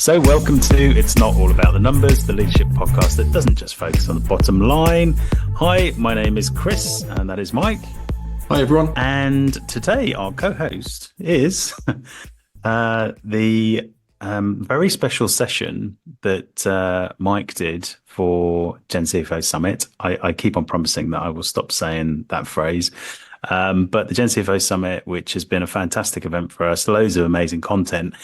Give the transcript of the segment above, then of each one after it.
So welcome to It's Not All About the Numbers, the leadership podcast that doesn't just focus on the bottom line. Hi, my name is Chris, and that is Mike. Hi, everyone. And today our co-host is the very special session that Mike did for GENCFO Summit. I keep on promising that I will stop saying that phrase. But the GENCFO Summit, which has been a fantastic event for us, loads of amazing content.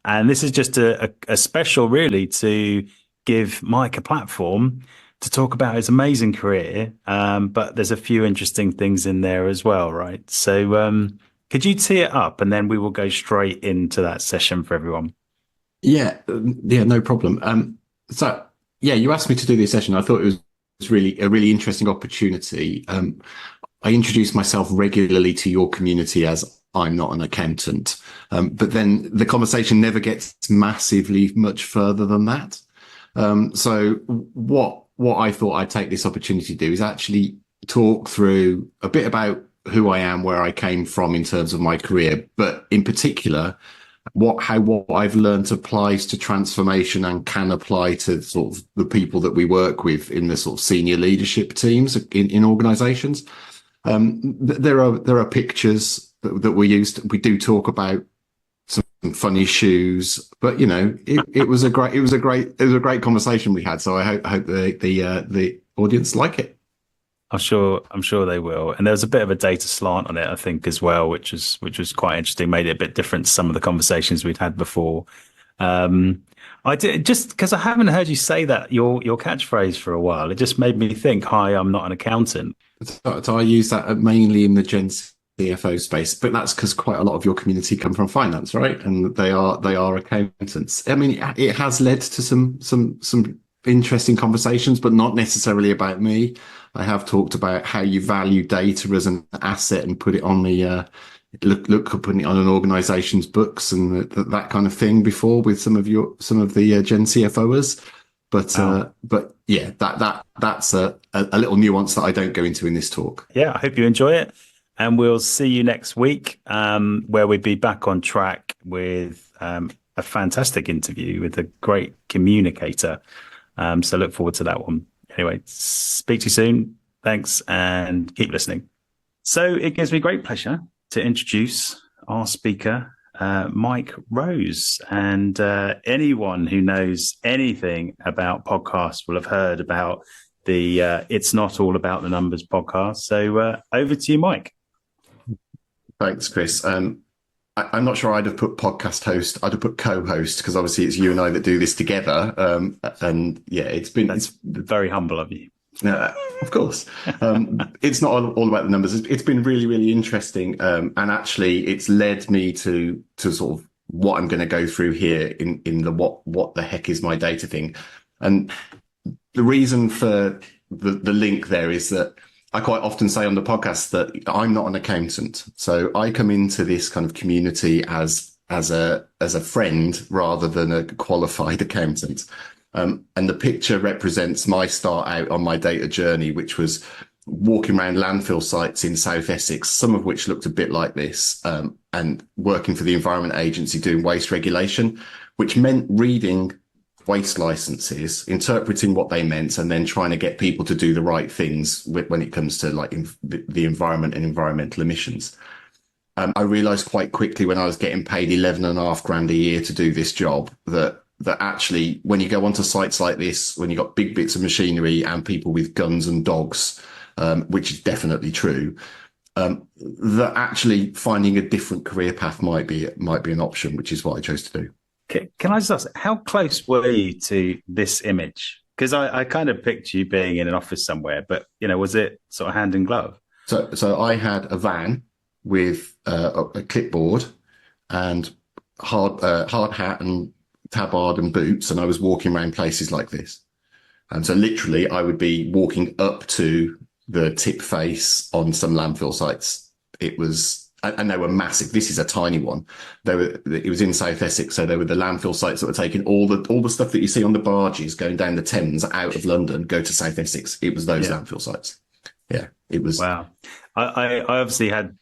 And this is just a special, really, to give Mike a platform to talk about his amazing career. But there's a few interesting things in there as well, right? So could you tee it up, and then we will go straight into that session for everyone? Yeah, no problem. You asked me to do this session. I thought it was really a really interesting opportunity. I introduce myself regularly to your community as I'm not an accountant, but then the conversation never gets massively much further than that. So what I thought I'd take this opportunity to do is actually talk through a bit about who I am, where I came from in terms of my career, but in particular, what I've learned applies to transformation and can apply to sort of the people that we work with in the sort of senior leadership teams in organizations. There are pictures that we used. We do talk about some funny shoes, but you know, it was a great conversation we had. So I hope the audience like it. I'm sure they will. And there was a bit of a data slant on it, I think, as well, which was quite interesting. Made it a bit different to some of the conversations we'd had before. I did, just because I haven't heard you say that your catchphrase for a while. It just made me think, "Hi, I'm not an accountant." So I use that mainly in the GENCFO space, but that's because quite a lot of your community come from finance, right? And they are accountants. I mean, it has led to some interesting conversations, but not necessarily about me. I have talked about how you value data as an asset and put it on the putting it on an organization's books and that kind of thing before with some of the GENCFOers. But yeah, that's a little nuance that I don't go into in this talk. Yeah, I hope you enjoy it, and we'll see you next week, where we'll be back on track with a fantastic interview with a great communicator. So look forward to that one. Anyway, speak to you soon. Thanks, and keep listening. So it gives me great pleasure to introduce our speaker, Mike Rose. And anyone who knows anything about podcasts will have heard about the It's Not All About the Numbers podcast. So over to you, Mike. Thanks, Chris. I'm not sure I'd have put podcast host. I'd have put co-host, because obviously it's you and I that do this together. And yeah, it's very humble of you. Of course. It's not all about the numbers. It's been really, really interesting. And actually it's led me to sort of what I'm going to go through here in the what the heck is my data thing. And the reason for the link there is that I quite often say on the podcast that I'm not an accountant. So I come into this kind of community as a friend rather than a qualified accountant. And the picture represents my start out on my data journey, which was walking around landfill sites in South Essex, some of which looked a bit like this, and working for the Environment Agency doing waste regulation, which meant reading waste licenses, interpreting what they meant, and then trying to get people to do the right things when it comes to like the environment and environmental emissions. I realized quite quickly when I was getting paid 11.5 grand a year to do this job that actually when you go onto sites like this, when you've got big bits of machinery and people with guns and dogs, which is definitely true, that actually finding a different career path might be an option, which is what I chose to do. Can I just ask, how close were you to this image? Because I kind of picture you being in an office somewhere, but you know, was it sort of hand in glove? So I had a van with a clipboard and hard hat and tabard and boots, and I was walking around places like this. And so literally I would be walking up to the tip face on some landfill sites. And they were massive. This is a tiny one. It was in South Essex, so they were the landfill sites that were taking all the stuff that you see on the barges going down the Thames out of London, go to South Essex. It was those landfill sites. Yeah, it was. Wow. I obviously had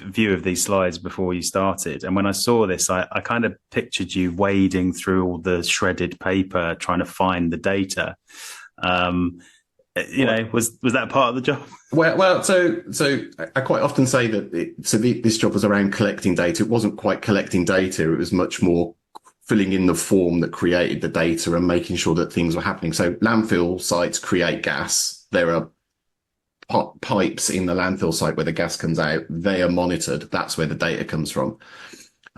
view of these slides before you started, and when I saw this, I kind of pictured you wading through all the shredded paper trying to find the data. Um, was that part of the job? So I quite often say that this job was around collecting data. It wasn't quite collecting data. It was much more filling in the form that created the data and making sure that things were happening. So landfill sites create gas. There are pipes in the landfill site where the gas comes out. They are monitored. That's where the data comes from.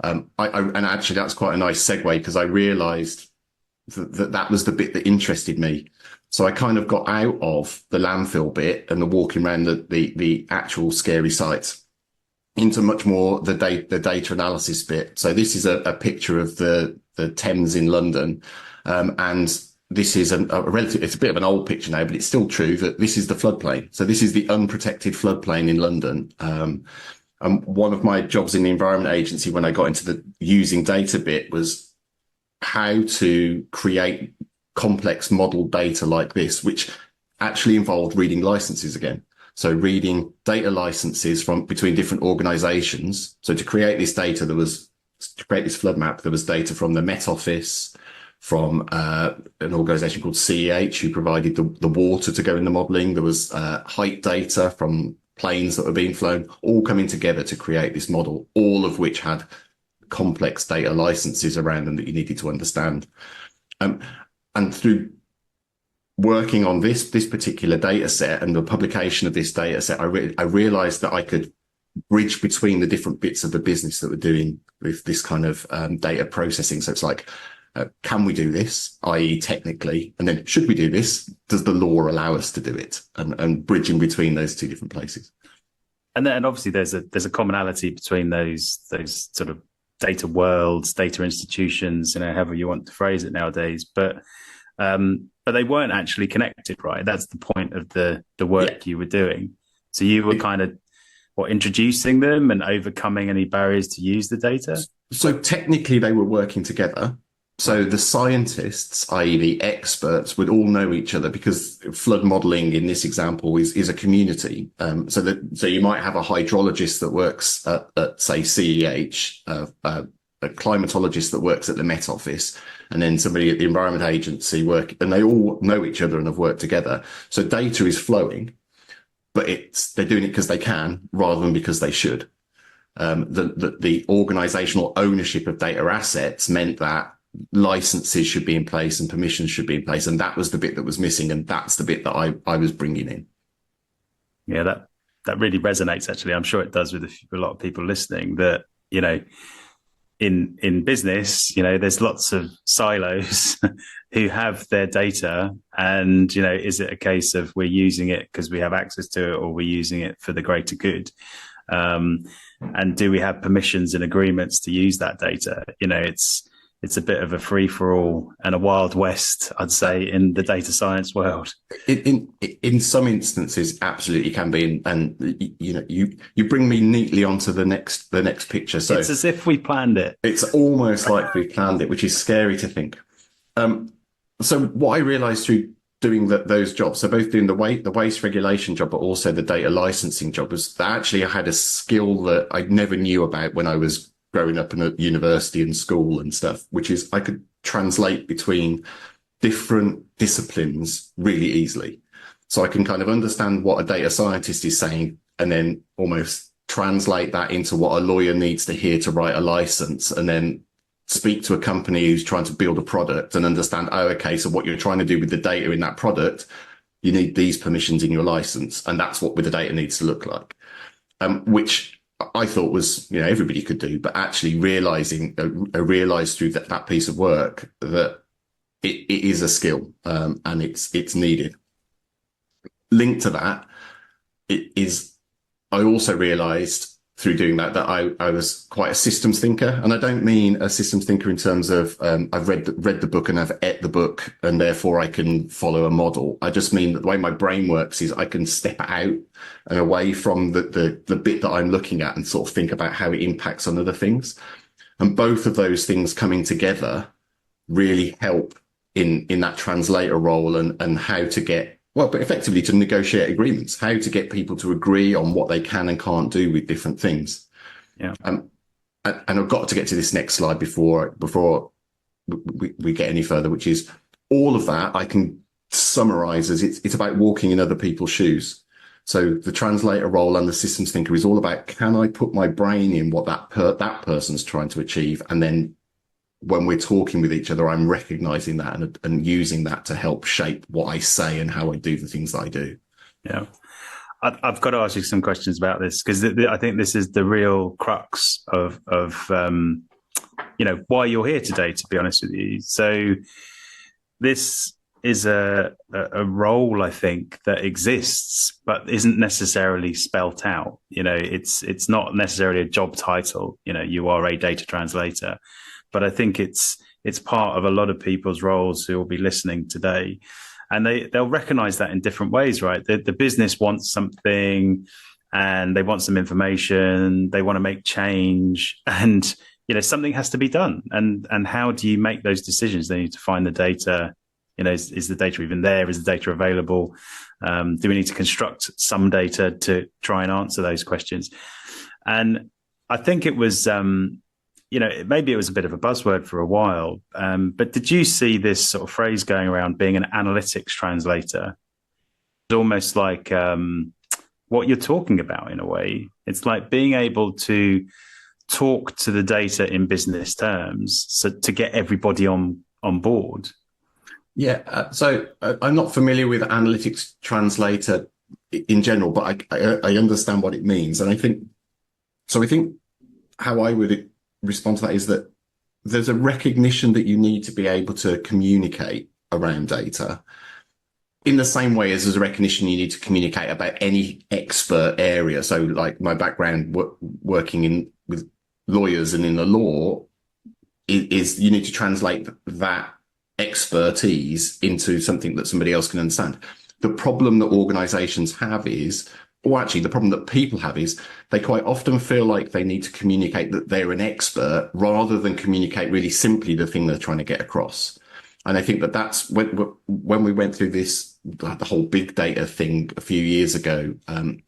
And actually that's quite a nice segue, because I realized that was the bit that interested me. So I kind of got out of the landfill bit and the walking around the actual scary sites into much more the data analysis bit. So this is a picture of the Thames in London. And this is it's a bit of an old picture now, but it's still true that this is the floodplain. So this is the unprotected floodplain in London. And one of my jobs in the Environment Agency, when I got into the using data bit, was how to create complex model data like this, which actually involved reading licenses again. So reading data licenses from between different organizations. So to create this data, to create this flood map, there was data from the Met Office, from an organization called CEH, who provided the water to go in the modeling. There was height data from planes that were being flown, all coming together to create this model, all of which had complex data licenses around them that you needed to understand. And through working on this particular data set and the publication of this data set, I realized that I could bridge between the different bits of the business that we're doing with this kind of data processing. So it's like, can we do this, i.e. technically? And then should we do this? Does the law allow us to do it? And bridging between those two different places. And then obviously there's a commonality between those sort of data worlds, data institutions, however you want to phrase it nowadays. But they weren't actually connected, right? That's the point of the work you were doing. So you were kind of introducing them and overcoming any barriers to use the data? So technically they were working together. So the scientists, i.e. the experts, would all know each other, because flood modeling in this example is a community. So you might have a hydrologist that works at say CEH, a climatologist that works at the Met Office, and then somebody at the Environment Agency and they all know each other and have worked together. So data is flowing, but they're doing it because they can rather than because they should. The organizational ownership of data assets meant that licenses should be in place and permissions should be in place. And that was the bit that was missing. And that's the bit that I was bringing in. Yeah, that really resonates, actually. I'm sure it does with a lot of people listening, that, in business, there's lots of silos who have their data, and, is it a case of we're using it because we have access to it, or we're using it for the greater good? And do we have permissions and agreements to use that data? It's a bit of a free for all and a wild west, I'd say, in the data science world. In some instances, absolutely can be, and you bring me neatly onto the next picture. So it's as if we planned it. It's almost like we planned it, which is scary to think. So what I realised through doing those jobs, so both doing the waste regulation job, but also the data licensing job, was that actually I had a skill that I never knew about when I was growing up in a university and school and stuff, which is I could translate between different disciplines really easily. So I can kind of understand what a data scientist is saying and then almost translate that into what a lawyer needs to hear to write a license, and then speak to a company who's trying to build a product and understand, oh, okay, so what you're trying to do with the data in that product, you need these permissions in your license. And that's what the data needs to look like, which I thought was, everybody could do, but actually realized through that piece of work that it is a skill, and it's needed. Linked to that, I also realized through doing that I was quite a systems thinker. And I don't mean a systems thinker in terms of, I've read the book and I've ate the book and therefore I can follow a model. I just mean that the way my brain works is I can step out and away from the bit that I'm looking at and sort of think about how it impacts on other things. And both of those things coming together really help in that translator role and how to get, but effectively to negotiate agreements, how to get people to agree on what they can and can't do with different things. Yeah. And I've got to get to this next slide before we get any further, which is all of that I can summarize as it's about walking in other people's shoes. So the translator role and the systems thinker is all about, can I put my brain in what that person's trying to achieve? And then when we're talking with each other, I'm recognizing that and using that to help shape what I say and how I do the things that I do. Yeah. I've got to ask you some questions about this, because I think this is the real crux of why you're here today, to be honest with you. So this is a role, I think, that exists but isn't necessarily spelt out. It's not necessarily a job title. You are a data translator, but I think it's part of a lot of people's roles who will be listening today. And they'll recognize that in different ways, right? The business wants something and they want some information. They want to make change, and something has to be done. And how do you make those decisions? They need to find the data. Is the data even there? Is the data available? Do we need to construct some data to try and answer those questions? And I think it was maybe it was a bit of a buzzword for a while, but did you see this sort of phrase going around, being an analytics translator? It's almost like what you're talking about in a way. It's like being able to talk to the data in business terms, so to get everybody on board. Yeah, so I'm not familiar with analytics translator in general, but I understand what it means. And I think how I would respond to that is that there's a recognition that you need to be able to communicate around data in the same way as there's a recognition you need to communicate about any expert area. So like my background working with lawyers and in the law is you need to translate that expertise into something that somebody else can understand. The problem that organizations have is, or actually the problem that people have is, they quite often feel like they need to communicate that they're an expert rather than communicate really simply the thing they're trying to get across. And I think that's when we went through the whole big data thing a few years ago,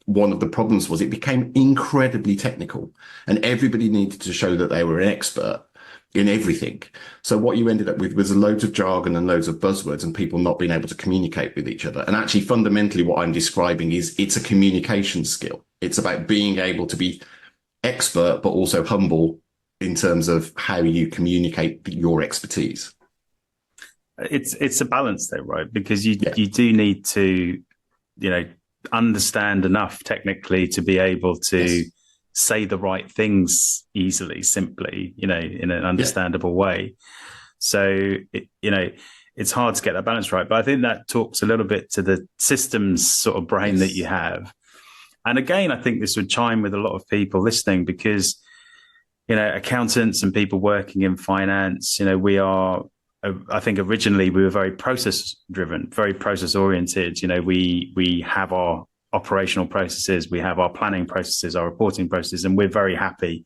one of the problems was it became incredibly technical and everybody needed to show that they were an expert in everything. So what you ended up with was loads of jargon and loads of buzzwords and people not being able to communicate with each other. And actually, fundamentally, what I'm describing is it's a communication skill. It's about being able to be expert, but also humble in terms of how you communicate your expertise. It's a balance though, right? Because you do need to, understand enough technically to be able to say the right things easily, simply, in an understandable way. So, it's hard to get that balance right. But I think that talks a little bit to the systems sort of brain that you have. And again, I think this would chime with a lot of people listening because, accountants and people working in finance, we are, I think originally we were very process driven, very process oriented. We have our operational processes, we have our planning processes, our reporting processes, and we're very happy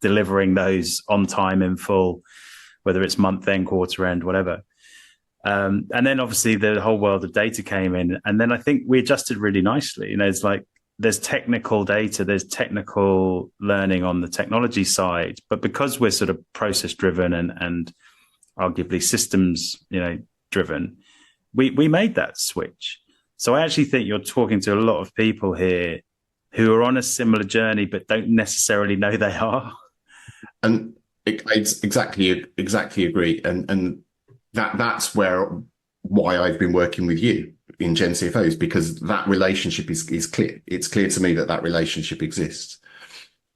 delivering those on time in full, whether it's month end, quarter end, whatever. And then obviously the whole world of data came in, and then I think we adjusted really nicely. It's like there's technical data, there's technical learning on the technology side, but because we're sort of process driven and arguably systems, driven, we made that switch. So I actually think you're talking to a lot of people here who are on a similar journey, but don't necessarily know they are. And it's exactly agree. And that's why I've been working with you in GENCFO, is because that relationship is clear. It's clear to me that relationship exists.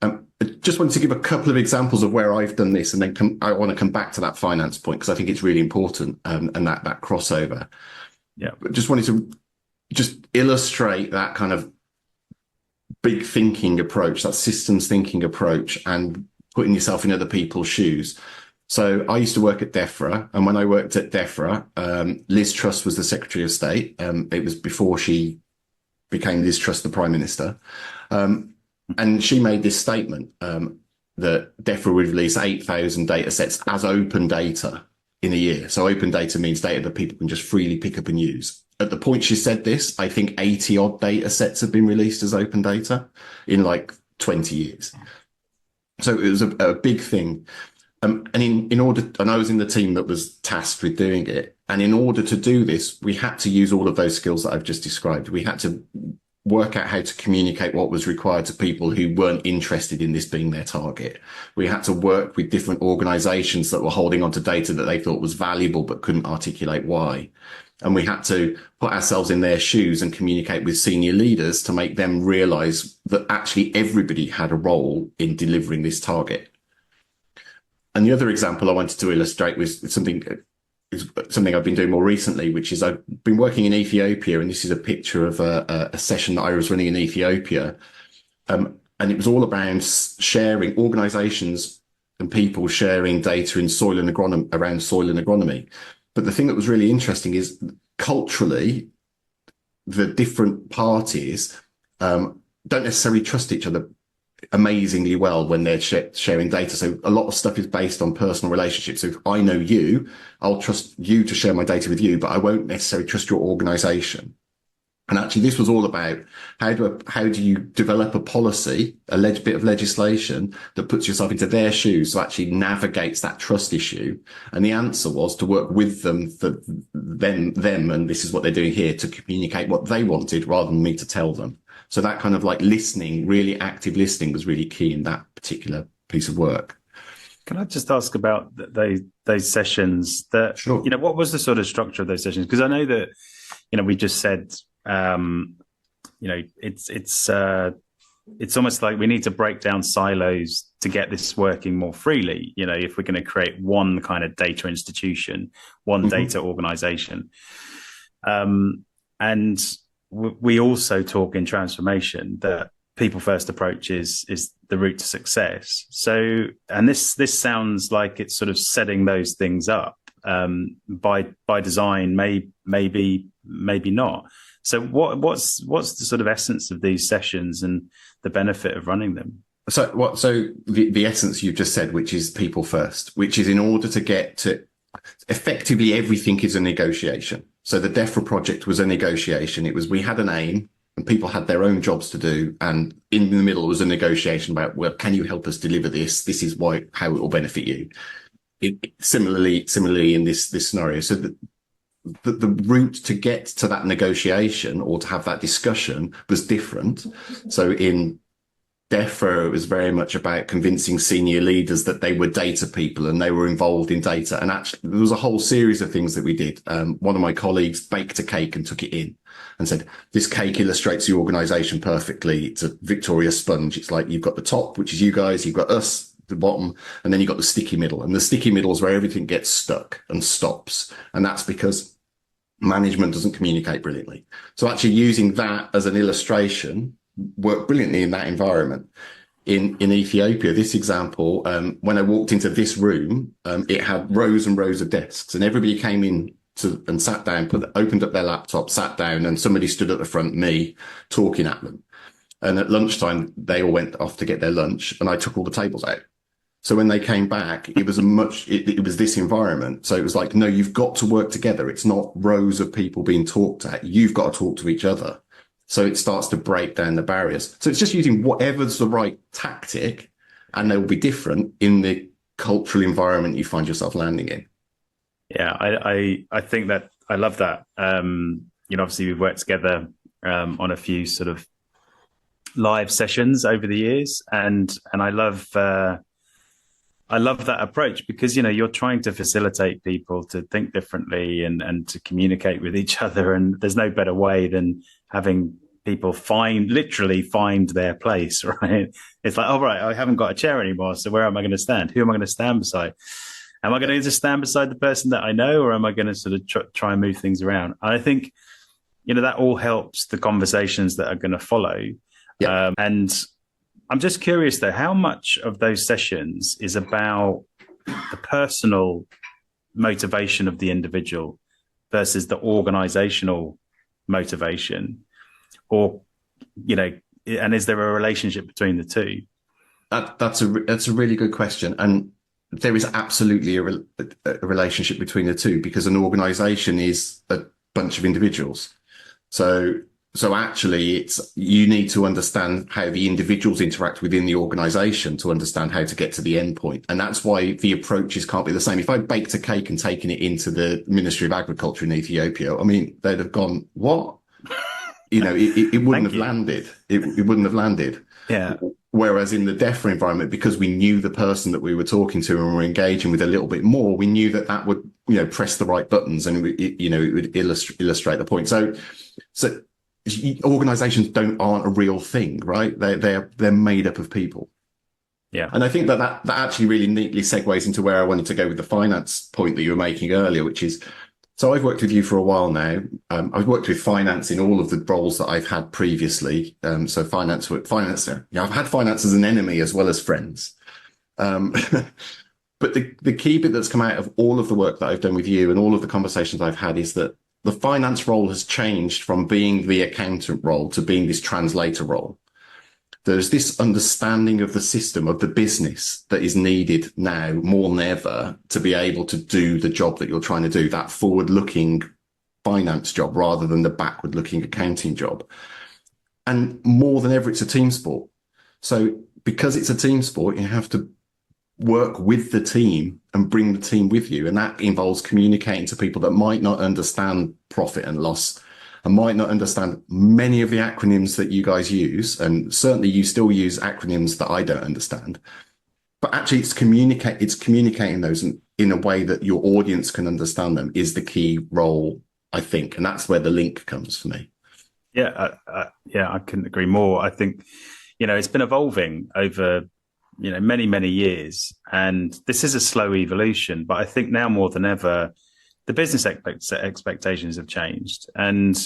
I just wanted to give a couple of examples of where I've done this, and then I want to come back to that finance point because I think it's really important, and that crossover. Yeah, but just wanted to illustrate that kind of big thinking approach, that systems thinking approach, and putting yourself in other people's shoes. So I used to work at DEFRA, and when I worked at DEFRA, Liz Truss was the Secretary of State. It was before she became Liz Truss, the Prime Minister. And she made this statement that DEFRA would release 8,000 data sets as open data in a year. So open data means data that people can just freely pick up and use. At the point she said this, I think 80 odd data sets have been released as open data in like 20 years. So it was a big thing. And in order, and I was in the team that was tasked with doing it. And in order to do this, we had to use all of those skills that I've just described. We had to work out how to communicate what was required to people who weren't interested in this being their target. We had to work with different organizations that were holding on to data that they thought was valuable, but couldn't articulate why. And we had to put ourselves in their shoes and communicate with senior leaders to make them realize that actually everybody had a role in delivering this target. And the other example I wanted to illustrate was something I've been doing more recently, which is I've been working in Ethiopia, and this is a picture of a session that I was running in Ethiopia. And it was all around sharing organizations and people sharing data in soil and agronomy, around soil and agronomy. But the thing that was really interesting is culturally, the different parties don't necessarily trust each other amazingly well when they're sharing data. So a lot of stuff is based on personal relationships. So if I know you, I'll trust you to share my data with you, but I won't necessarily trust your organization. And actually, this was all about how do you develop a policy, bit of legislation that puts yourself into their shoes, so actually navigates that trust issue. And the answer was to work with them, for them, and this is what they're doing here, to communicate what they wanted rather than me to tell them. So that kind of like listening, really active listening, was really key in that particular piece of work. Can I just ask about those sessions? That Sure. What was the sort of structure of those sessions? Because I know that we just said it's almost like we need to break down silos to get this working more freely. If we're going to create one kind of data institution, one data organization, and we also talk in transformation that people first approach is the route to success. So, and this sounds like it's sort of setting those things up by design, maybe not. So what's the sort of essence of these sessions and the benefit of running them? So the essence you've just said, which is people first, which is in order to get to effectively everything is a negotiation. So the DEFRA project was a negotiation. We had an aim and people had their own jobs to do. And in the middle was a negotiation about, well, can you help us deliver this? This is how it will benefit you. Similarly in this scenario. So the route to get to that negotiation or to have that discussion was different. So in DEFRA, it was very much about convincing senior leaders that they were data people and they were involved in data. And actually, there was a whole series of things that we did. One of my colleagues baked a cake and took it in and said, this cake illustrates the organization perfectly. It's a Victoria sponge. It's like you've got the top, which is you guys, you've got us, the bottom, and then you've got the sticky middle. And the sticky middle is where everything gets stuck and stops. And that's because management doesn't communicate brilliantly. So actually using that as an illustration worked brilliantly in that environment. In Ethiopia, this example, when I walked into this room, it had rows and rows of desks, and everybody came in and sat down, opened up their laptop, sat down, and somebody stood at the front, me, talking at them. And at lunchtime, they all went off to get their lunch, and I took all the tables out. So when they came back, it was it was this environment. So it was like, no, you've got to work together. It's not rows of people being talked at. You've got to talk to each other. So it starts to break down the barriers. So it's just using whatever's the right tactic, and they will be different in the cultural environment you find yourself landing in. Yeah, I think that I love that. Obviously we've worked together on a few sort of live sessions over the years, and I love that approach because, you're trying to facilitate people to think differently and to communicate with each other. And there's no better way than having people literally find their place, right? It's like, oh, right, I haven't got a chair anymore. So where am I going to stand? Who am I going to stand beside? Am I going to just stand beside the person that I know, or am I going to sort of try and move things around? And I think, that all helps the conversations that are going to follow. Yeah. And I'm just curious, though, how much of those sessions is about the personal motivation of the individual versus the organizational motivation? Or, and is there a relationship between the two? That's a really good question. And there is absolutely a relationship between the two, because an organization is a bunch of individuals. So So actually, you need to understand how the individuals interact within the organization to understand how to get to the end point. And that's why the approaches can't be the same. If I baked a cake and taken it into the Ministry of Agriculture in Ethiopia, I mean, they'd have gone, what? It wouldn't have landed. It wouldn't have landed. Yeah. Whereas in the DEFRA environment, because we knew the person that we were talking to and were engaging with a little bit more, we knew that would, press the right buttons and it would illustrate the point. So organizations aren't a real thing, right? They're made up of people. Yeah. And I think that actually really neatly segues into where I wanted to go with the finance point that you were making earlier, which is, so I've worked with you for a while now. I've worked with finance in all of the roles that I've had previously. So finance, I've had finance as an enemy as well as friends. But the key bit that's come out of all of the work that I've done with you and all of the conversations I've had is that the finance role has changed from being the accountant role to being this translator role. There's this understanding of the system, of the business that is needed now more than ever to be able to do the job that you're trying to do, that forward-looking finance job rather than the backward-looking accounting job. And more than ever, it's a team sport. So because it's a team sport, you have to work with the team and bring the team with you. And that involves communicating to people that might not understand profit and loss and might not understand many of the acronyms that you guys use. And certainly you still use acronyms that I don't understand. But actually it's communicating those in a way that your audience can understand them is the key role, I think. And that's where the link comes for me. Yeah, I couldn't agree more. I think, it's been evolving over many, many years. And this is a slow evolution. But I think now more than ever, the business expectations have changed. And,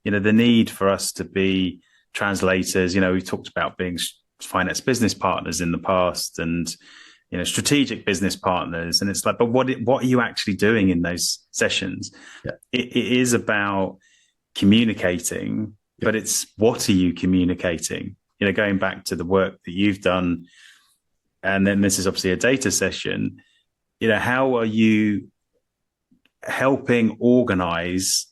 the need for us to be translators, we've talked about being finance business partners in the past and, strategic business partners. And it's like, but what are you actually doing in those sessions? Yeah. It is about communicating, but it's what are you communicating? Going back to the work that you've done, and then this is obviously a data session, how are you helping organize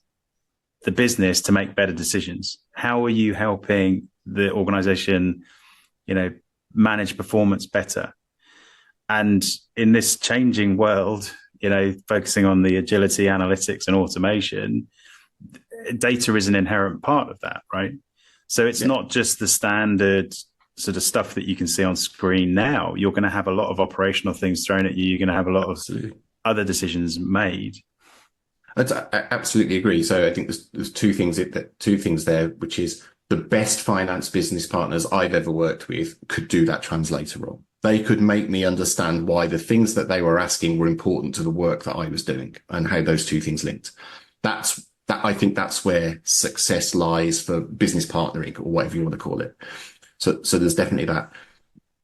the business to make better decisions? How are you helping the organization, manage performance better? And in this changing world, focusing on the agility, analytics, and automation, data is an inherent part of that, right? So it's not just the standard sort of stuff that you can see on screen now. You're going to have a lot of operational things thrown at you. You're going to have a lot of other decisions made. I absolutely agree. So I think there's two things there, which is the best finance business partners I've ever worked with could do that translator role. They could make me understand why the things that they were asking were important to the work that I was doing and how those two things linked. I think that's where success lies for business partnering or whatever you want to call it. So there's definitely that.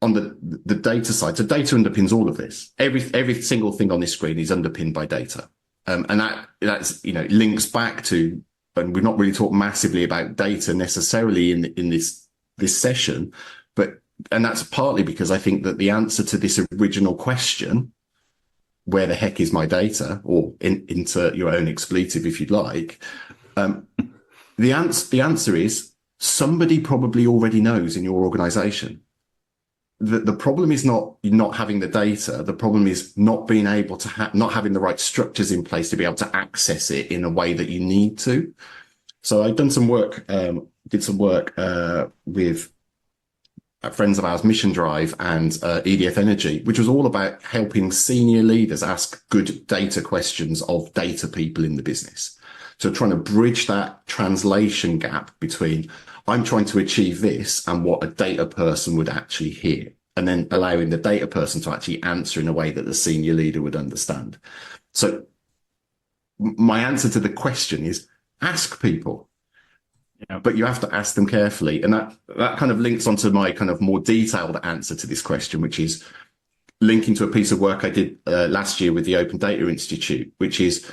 On the data side, so data underpins all of this. Every single thing on this screen is underpinned by data. And that's links back to, and we've not really talked massively about data necessarily in this session, and that's partly because I think that the answer to this original question, where the heck is my data, or insert your own expletive if you'd like, the answer is somebody probably already knows in your organization. The problem is not having the data. The problem is not being able to not having the right structures in place to be able to access it in a way that you need to. So I've done some work, with friends of ours, Mission Drive and EDF Energy, which was all about helping senior leaders ask good data questions of data people in the business. So trying to bridge that translation gap between I'm trying to achieve this and what a data person would actually hear, and then allowing the data person to actually answer in a way that the senior leader would understand. So my answer to the question is ask people. Yeah. But you have to ask them carefully. And that kind of links onto my kind of more detailed answer to this question, which is linking to a piece of work I did last year with the Open Data Institute, which is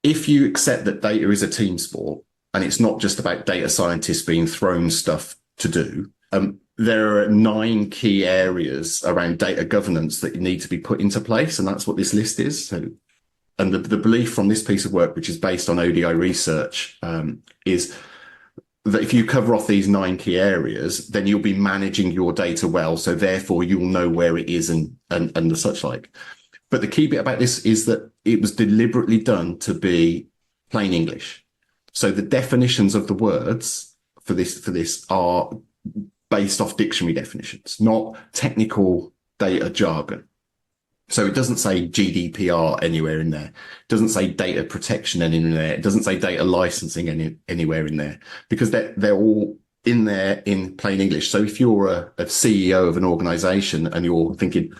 if you accept that data is a team sport and it's not just about data scientists being thrown stuff to do, there are 9 key areas around data governance that need to be put into place. And that's what this list is. So, and the belief from this piece of work, which is based on ODI research, is that if you cover off these 9 key areas, then you'll be managing your data well. So therefore you'll know where it is and the such like. But the key bit about this is that it was deliberately done to be plain English. So the definitions of the words for this are based off dictionary definitions, not technical data jargon. So it doesn't say GDPR anywhere in there. It doesn't say data protection anywhere in there. It doesn't say data licensing anywhere in there, because they're all in there in plain English. So if you're a CEO of an organization and you're thinking,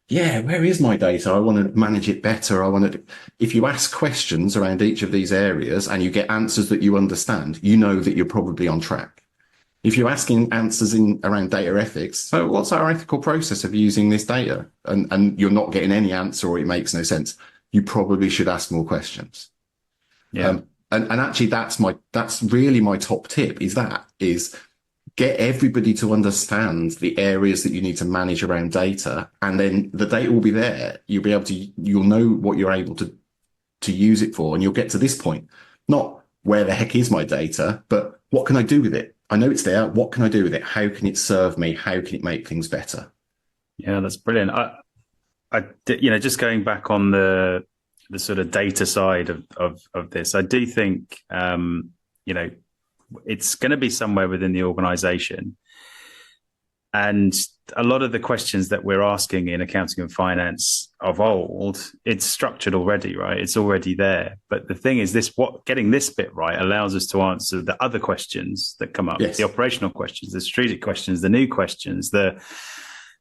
yeah, where is my data? I want to manage it better. If you ask questions around each of these areas and you get answers that you understand, you know that you're probably on track. If you're asking answers around data ethics, so what's our ethical process of using this data? And you're not getting any answer, or it makes no sense, you probably should ask more questions. Yeah. And actually that's really my top tip is get everybody to understand the areas that you need to manage around data. And then the data will be there. You'll know what you're able to use it for. And you'll get to this point, not where the heck is my data, but what can I do with it? I know it's there. What can I do with it? How can it serve me? How can it make things better? Yeah, that's brilliant. Just going back on the sort of data side of this, I do think, it's going to be somewhere within the organization. And a lot of the questions that we're asking in accounting and finance of old, it's structured already, right? It's already there. But the thing is, getting this bit right allows us to answer the other questions that come up, Yes. The operational questions, the strategic questions, the new questions,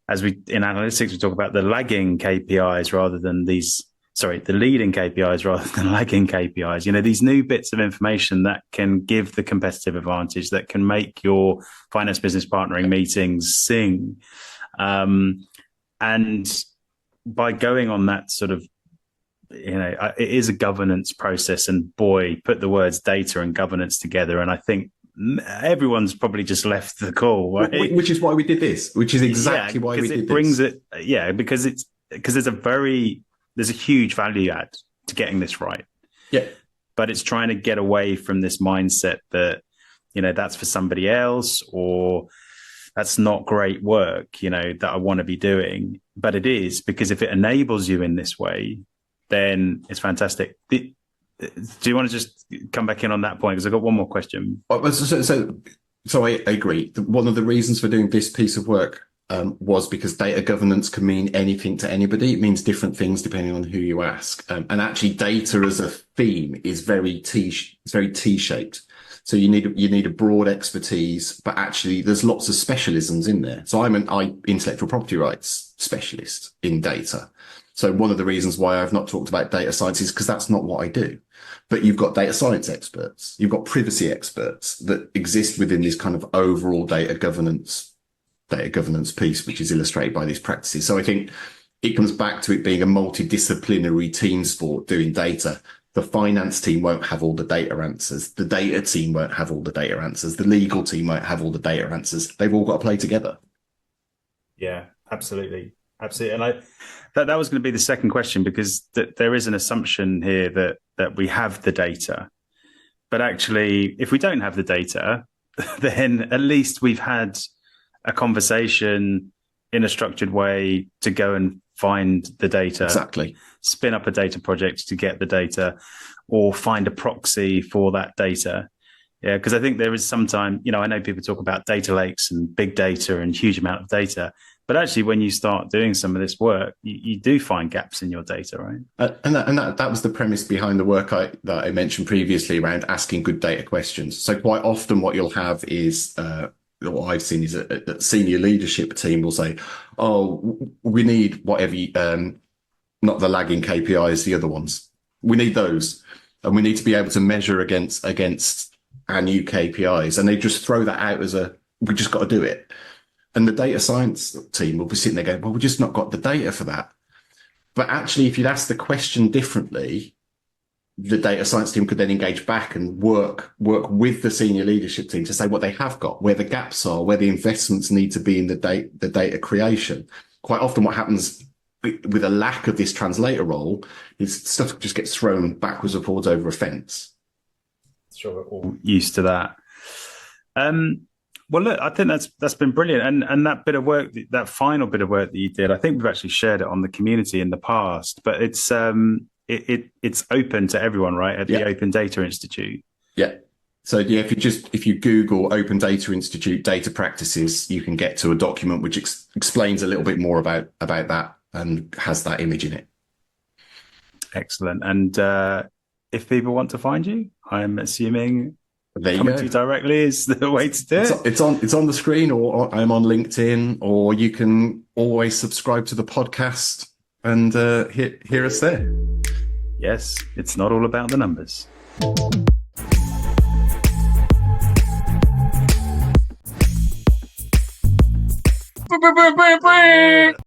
as we in analytics, we talk about the lagging KPIs rather than the leading KPIs rather than lagging KPIs. These new bits of information that can give the competitive advantage, that can make your finance business partnering meetings sing. And by going on that sort of, it is a governance process, and boy, put the words data and governance together. And I think everyone's probably just left the call, right? Which is why we did this, which is exactly why we did it brings this. because there's a huge value add to getting this right. Yeah. But it's trying to get away from this mindset that, that's for somebody else, or that's not great work, that I want to be doing. But it is, because if it enables you in this way, then it's fantastic. Do you want to just come back in on that point? Because I've got one more question. So I agree. One of the reasons for doing this piece of work was because data governance can mean anything to anybody. It means different things depending on who you ask. And actually data as a theme is very T-shaped. So you need a broad expertise, but actually there's lots of specialisms in there. So I'm an intellectual property rights specialist in data. So one of the reasons why I've not talked about data science is because that's not what I do. But you've got data science experts, you've got privacy experts that exist within this kind of overall data governance piece, which is illustrated by these practices. So I think it comes back to it being a multidisciplinary team sport doing data. The finance team won't have all the data answers. The data team won't have all the data answers. The legal team won't have all the data answers. They've all got to play together. Yeah, absolutely. Absolutely. And that was going to be the second question, because there is an assumption here that we have the data. But actually, if we don't have the data, then at least we've had a conversation in a structured way to go and find the data. Exactly. Spin up a data project to get the data, or find a proxy for that data. Yeah, because I think there is sometimes, I know people talk about data lakes and big data and huge amount of data, but actually when you start doing some of this work, you do find gaps in your data, right? And that was the premise behind the work that I mentioned previously around asking good data questions. So quite often what you'll have is, what I've seen is a senior leadership team will say, oh, we need whatever, not the lagging KPIs, the other ones. We need those. And we need to be able to measure against our new KPIs. And they just throw that out as we just got to do it. And the data science team will be sitting there going, well, we've just not got the data for that. But actually, if you'd ask the question differently, the data science team could then engage back and work with the senior leadership team to say what they have got, where the gaps are, where the investments need to be in the data creation. Quite often what happens with a lack of this translator role is stuff just gets thrown backwards and forwards over a fence. Sure, we're all used to that. Well, look, I think that's been brilliant, and that bit of work, that final bit of work that you did, I think we've actually shared it on the community in the past, but it's open to everyone, right? At the Yeah. Open Data Institute. Yeah. So yeah, if you Google Open Data Institute data practices, you can get to a document which explains a little bit more about that and has that image in it. Excellent. And if people want to find you, I'm assuming There you coming to you go. directly is the way to do it. It's on the screen, or I'm on LinkedIn, or you can always subscribe to the podcast and hear us there. Yes, it's not all about the numbers.